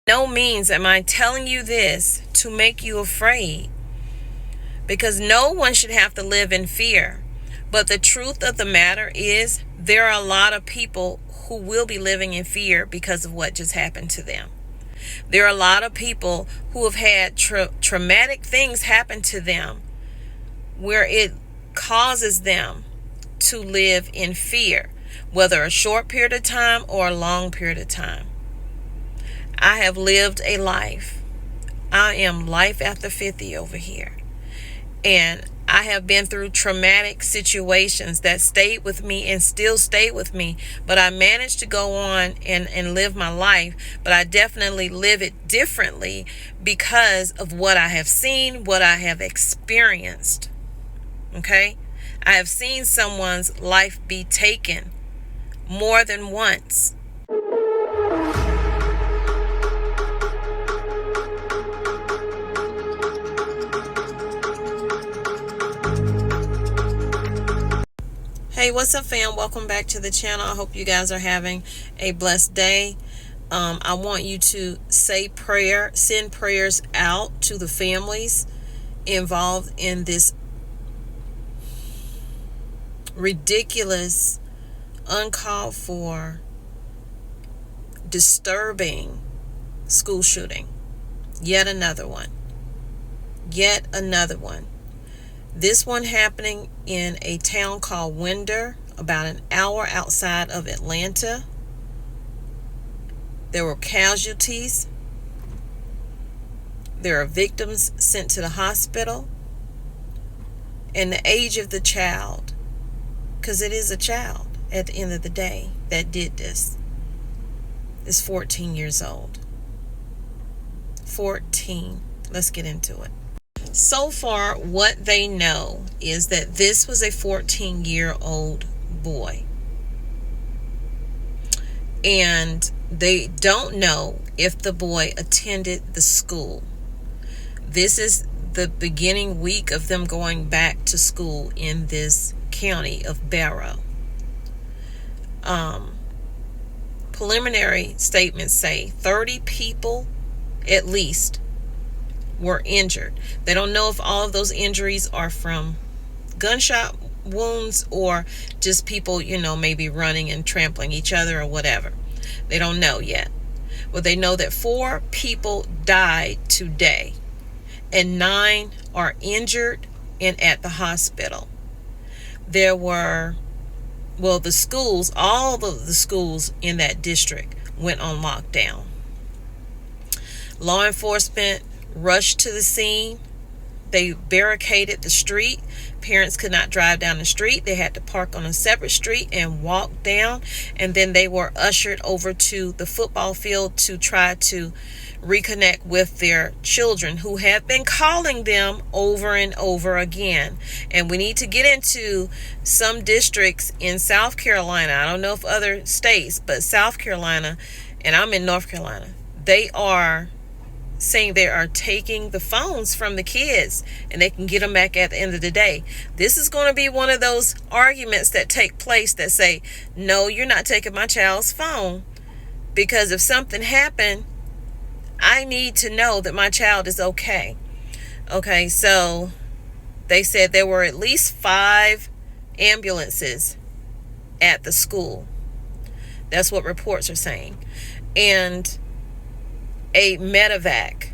No means am I telling you this to make you afraid, because no one should have to live in fear. But the truth of the matter is, there are a lot of people who will be living in fear because of what just happened to them. There are a lot of people who have had traumatic things happen to them where it causes them to live in fear, whether a short period of time or a long period of time. I have lived a life. I am life after 50 over here. And I have been through traumatic situations that stayed with me and still stay with me. But I managed to go on and live my life. But I definitely live it differently because of what I have seen, what I have experienced. Okay? I have seen someone's life be taken more than once. Hey, what's up, fam? Welcome back to the channel. I hope you guys are having a blessed day. I want you to send prayers out to the families involved in this ridiculous, uncalled for, disturbing school shooting. Yet another one. This one happening in a town called Winder, about an hour outside of Atlanta. There were casualties. There are victims sent to the hospital. And the age of the child, because it is a child at the end of the day that did this, is 14 years old. 14. Let's get into it. So far, what they know is that this was a 14-year-old boy. And they don't know if the boy attended the school. This is the beginning week of them going back to school in this county of Barrow. Preliminary statements say 30 people at least were injured. They don't know if all of those injuries are from gunshot wounds or just people, maybe running and trampling each other or whatever. They don't know yet. But they know that 4 people died today and 9 are injured and at the hospital. There were, the schools, all of the schools in that district went on lockdown. Law enforcement rushed to the scene. They barricaded the street. Parents could not drive down the street. They had to park on a separate street and walk down. And then they were ushered over to the football field to try to reconnect with their children who have been calling them over and over again. And we need to get into some districts in South Carolina. I don't know if other states, but South Carolina, and I'm in North Carolina, they are saying they are taking the phones from the kids and they can get them back at the end of the day. This is going to be one of those arguments that take place that say, no, you're not taking my child's phone, because if something happened, I need to know that my child is okay. Okay, so they said there were at least 5 ambulances at the school. That's what reports are saying. And a medevac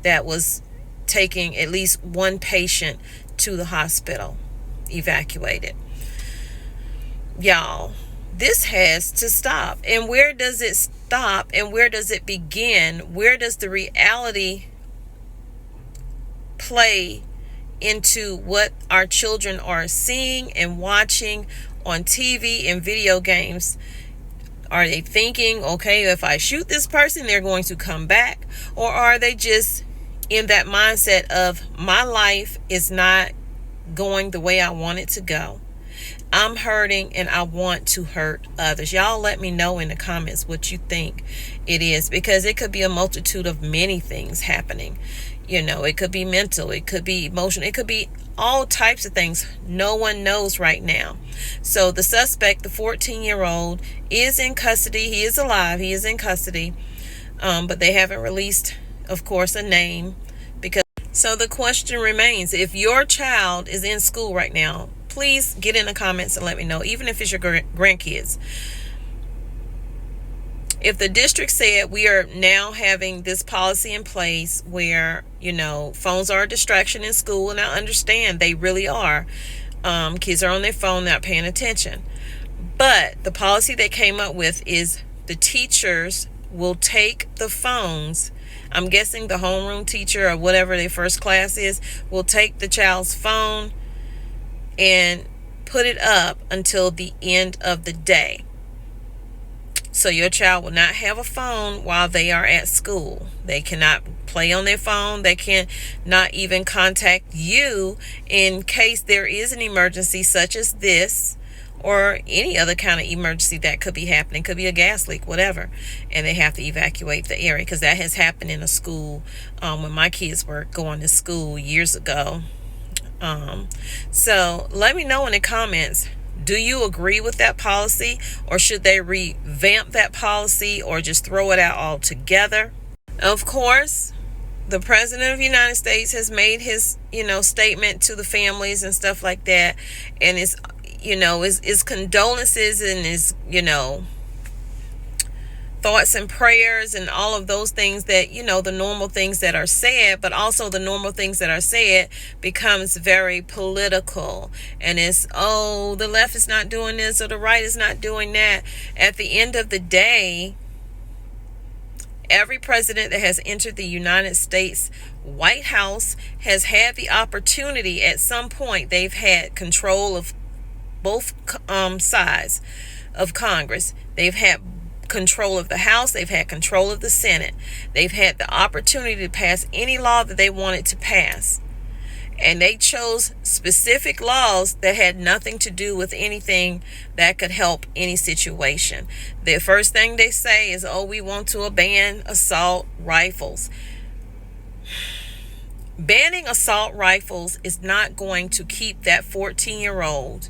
that was taking at least 1 patient to the hospital, evacuated. Y'all, this has to stop. And where does it stop and where does it begin? Where does the reality play into what our children are seeing and watching on TV and video games? Are they thinking, okay, if I shoot this person, they're going to come back? Or are they just in that mindset of, my life is not going the way I want it to go? I'm hurting and I want to hurt others. Y'all let me know in the comments what you think it is, because it could be a multitude of many things happening. It could be mental, it could be emotional, it could be all types of things. No one knows right now. So the suspect, the 14-year-old, is in custody. He is alive. He is in custody. but they haven't released, of course, a name. Because so the question remains, if your child is in school right now, please get in the comments and let me know, even if it's your grandkids. If the district said we are now having this policy in place where, phones are a distraction in school, and I understand they really are. Kids are on their phone, not paying attention. But the policy they came up with is the teachers will take the phones. I'm guessing the homeroom teacher or whatever their first class is will take the child's phone and put it up until the end of the day. So your child will not have a phone while they are at school. They cannot play on their phone. They can not even contact you in case there is an emergency such as this, or any other kind of emergency that could be happening. Could be a gas leak, whatever, and they have to evacuate the area, because that has happened in a school when my kids were going to school years ago. So let me know in the comments, do you agree with that policy, or should they revamp that policy, or just throw it out altogether? Of course, the President of the United States has made his, statement to the families and stuff like that, and it's, his condolences and his, thoughts and prayers and all of those things that, the normal things that are said, but also the normal things that are said becomes very political. And it's, the left is not doing this or the right is not doing that. At the end of the day, every president that has entered the United States White House has had the opportunity at some point. They've had control of both sides of Congress. They've had control of the House. They've had control of the Senate. They've had the opportunity to pass any law that they wanted to pass. And they chose specific laws that had nothing to do with anything that could help any situation. The first thing they say is, we want to ban assault rifles. Banning assault rifles is not going to keep that 14-year-old,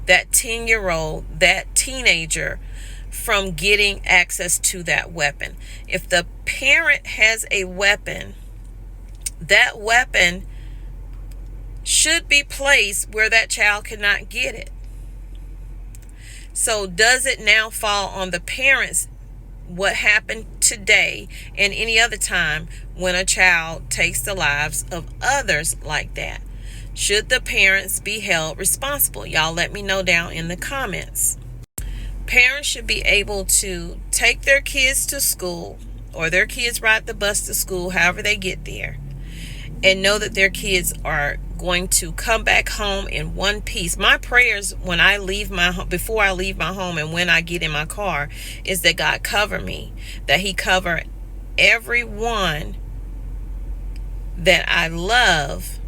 that 10-year-old, that teenager from getting access to that weapon. If the parent has a weapon, that weapon should be placed where that child cannot get it. So does it now fall on the parents what happened today and any other time when a child takes the lives of others like that? Should the parents be held responsible? Y'all let me know down in the comments. Parents should be able to take their kids to school, or their kids ride the bus to school, however they get there, and know that their kids are going to come back home in one piece. My prayers when I leave my home, before I leave my home, and when I get in my car, is that God cover me, that He cover everyone that I love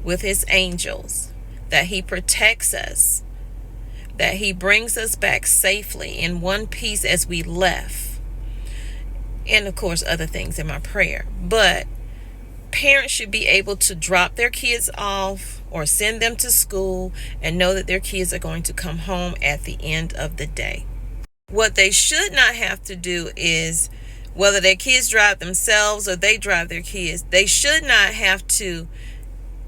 with His angels, that He protects us, that He brings us back safely in one piece as we left, and of course other things in my prayer. But parents should be able to drop their kids off or send them to school and know that their kids are going to come home at the end of the day. What they should not have to do is, whether their kids drive themselves or they drive their kids, they should not have to,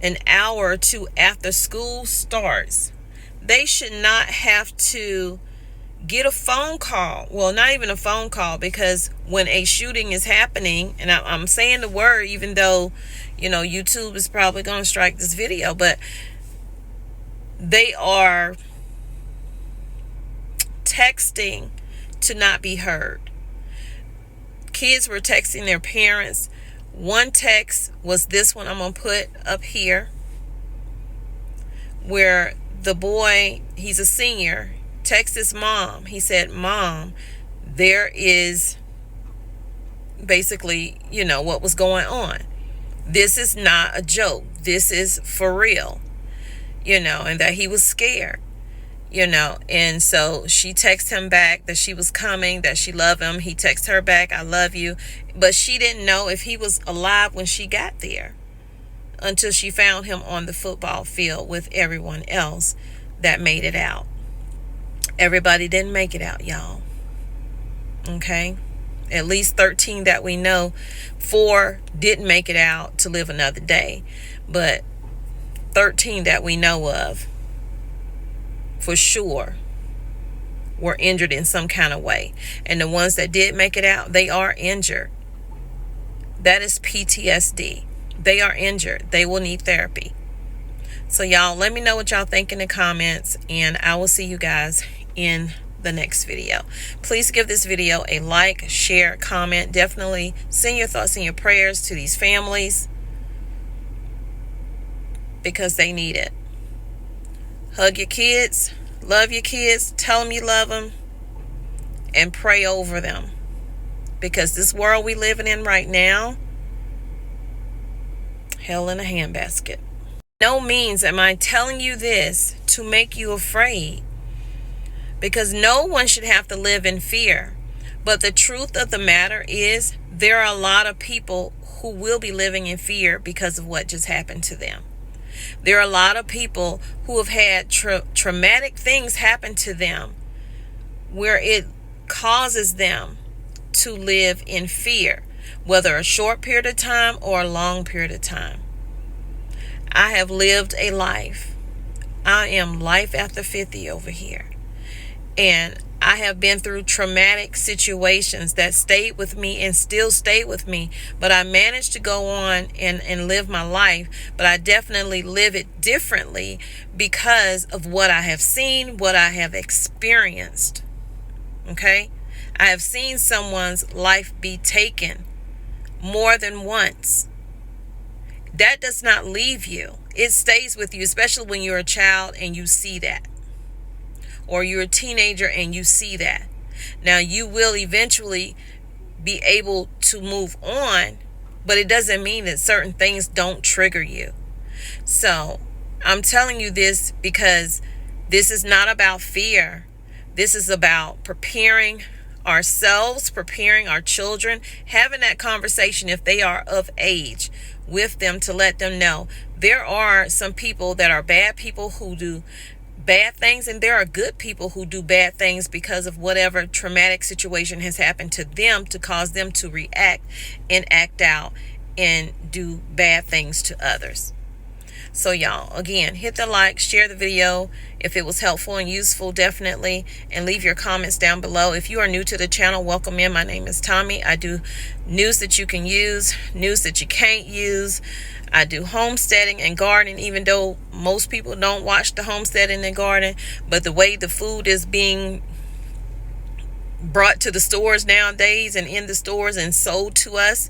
an hour or two after school starts, they should not have to get a phone call. Well, not even a phone call, because when a shooting is happening, and I'm saying the word even though, YouTube is probably going to strike this video, but they are texting to not be heard. Kids were texting their parents. One text was this one I'm going to put up here, where the boy, he's a senior, texts his mom. He said, "Mom, there is," basically, what was going on. This is not a joke. This is for real, and that he was scared, and so she texted him back that she was coming, that she loved him. He texted her back, "I love you." But she didn't know if he was alive when she got there, until she found him on the football field with everyone else that made it out. Everybody didn't make it out, y'all. Okay? At least 13 that we know. 4 didn't make it out to live another day, but 13 that we know of for sure were injured in some kind of way. And the ones that did make it out, they are injured. That is PTSD. They are injured. They will need therapy. So y'all, let me know what y'all think in the comments, and I will see you guys in the next video. Please give this video a like, share, comment. Definitely send your thoughts and your prayers to these families, because they need it. Hug your kids, love your kids, tell them you love them, and pray over them, because this world we living in right now, hell in a handbasket. No means am I telling you this to make you afraid, because no one should have to live in fear. But the truth of the matter is, there are a lot of people who will be living in fear because of what just happened to them. There are a lot of people who have had traumatic things happen to them where it causes them to live in fear, whether a short period of time or a long period of time. I have lived a life. I am life after 50 over here. And I have been through traumatic situations that stayed with me and still stay with me. But I managed to go on and live my life. But I definitely live it differently because of what I have seen, what I have experienced. Okay? I have seen someone's life be taken more than once. That does not leave you. It stays with you, especially when you're a child and you see that. Or you're a teenager and you see that. Now, you will eventually be able to move on, but it doesn't mean that certain things don't trigger you. So, I'm telling you this because this is not about fear. This is about preparing ourselves, preparing our children, having that conversation if they are of age with them, to let them know there are some people that are bad people who do bad things, and there are good people who do bad things because of whatever traumatic situation has happened to them to cause them to react and act out and do bad things to others. So y'all, again, hit the like, share the video if it was helpful and useful, definitely, and leave your comments down below. If you are new to the channel, welcome in. My name is Tommy. I do news that you can use, news that you can't use. I do homesteading and gardening, even though most people don't watch the homesteading and gardening. But the way the food is being brought to the stores nowadays and in the stores and sold to us,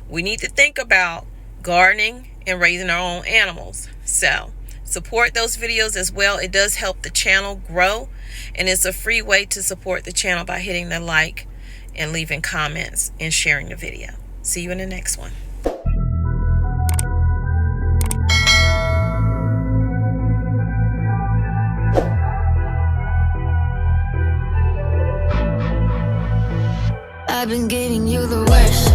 we need to think about gardening and raising our own animals. So support those videos as well. It does help the channel grow, and it's a free way to support the channel by hitting the like and leaving comments and sharing the video. See you in the next one. I've been giving you the worst.